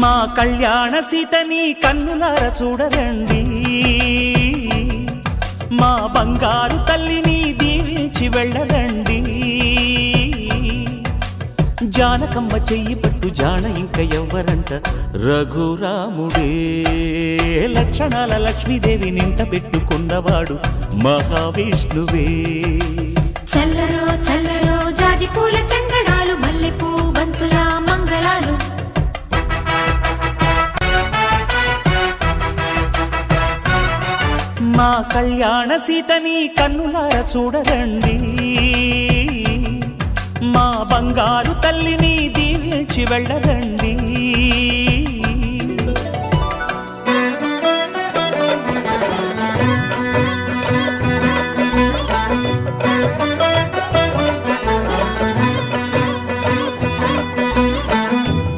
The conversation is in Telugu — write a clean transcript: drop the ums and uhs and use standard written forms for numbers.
మా కళ్యాణ సీతని కన్నులార చూడరండి, మా బంగారు తల్లిని దీవించి వెళ్ళరండి. జానకమ్మ చెయ్యి పట్టు జాన ఇంక ఎవ్వరంట, రఘురాముడే. లక్షణాల లక్ష్మీదేవి నింట పెట్టుకున్నవాడు మహావిష్ణువే. చల్లరో చల్లరో జాజి పూల చందనాలు, మల్లెపూ బంతుల మంగళాలు. మా కళ్యాణ సీతని కన్నులార చూడరండి, మా బంగారు తల్లిని దీవించి వెళ్ళరండి.